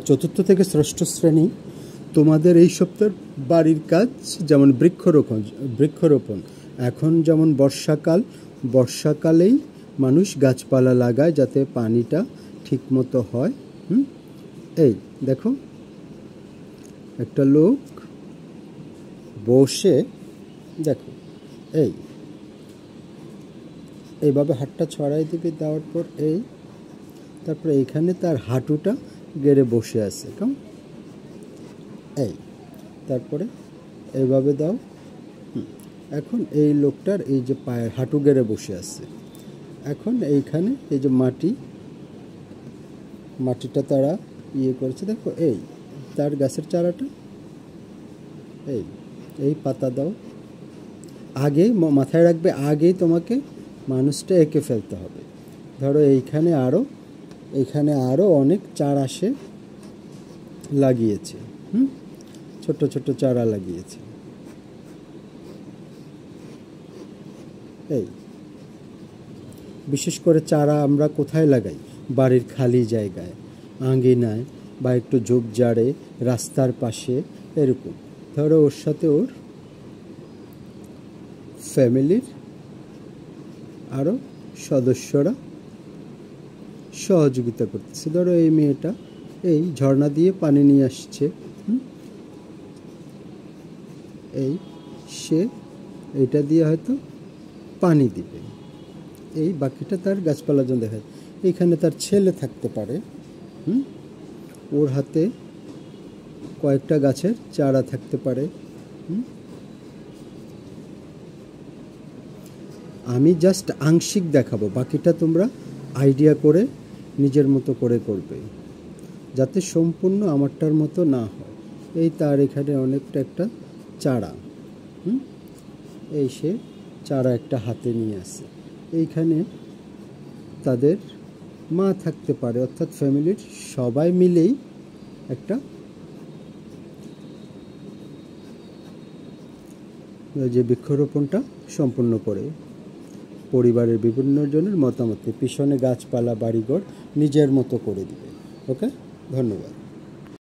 চতুর্থ থেকে ষষ্ঠ শ্রেণী তোমাদের এই সপ্তাহের বাড়ির কাজ যেমন বৃক্ষরোপণ। এখন যেমন বর্ষাকালেই মানুষ গাছপালা লাগায় যাতে পানিটা ঠিক মতো হয়। এই দেখো একটা লোক বসে, দেখো এইভাবে হাতটা ছড়াই দিবি, দেওয়ার পর তারপরে এইখানে তার হাঁটুটা গেড়ে বসে আছে, তারপরে এইভাবে দাও। এখন এই লোকটার এই যে পায়ের হাঁটু গেড়ে বসে আছে, এখন এইখানে এই যে মাটিটা তারা করেছে, দেখো তার গাছের চারাটা এই পাতা দাও। আগে মাথায় রাখবে, আগেই তোমাকে মানুষটা এঁকে ফেলতে হবে। ধরো এইখানে আরও অনেক চারা সে লাগিয়েছে, ছোট ছোট চারা লাগিয়েছে। বিশেষ করে চারা আমরা কোথায় লাগাই? বাড়ির খালি জায়গায়, আঙিনায়, বা একটু ঝোপঝাড়ে, রাস্তার পাশে, এরকম। ধরো ওর সাথে ওর ফ্যামিলির আরও সদস্যরা সহযোগিতা করতেছে। ধরো এই মেয়েটা ঝর্ণা দিয়ে পানি নিয়ে আসছে, সে এটা দিয়ে হয়তো পানি দিবে, বাকিটা তার গাছপালার জন্য দেখায়। এইখানে তার ছেলে থাকতে পারে, ওর হাতে কয়েকটা গাছের চারা থাকতে পারে। আমি জাস্ট আংশিক দেখাবো, বাকিটা তোমরা আইডিয়া করে নিজের মতো করে করবে, যাতে সম্পূর্ণ আমারটার মতো না হয়। তার এখানে অনেকটা একটা চারা, সে চারা একটা হাতে নিয়ে আসে। এইখানে তাদের মা থাকতে পারে, অর্থাৎ ফ্যামিলির সবাই মিলেই একটা যে বৃক্ষরোপণটা সম্পূর্ণ করে। পরিবারের বিভিন্ন জনের মতামত, পিছনে গাছপালা, বাড়িঘর নিজের মতো করে দিবে। ওকে, ধন্যবাদ।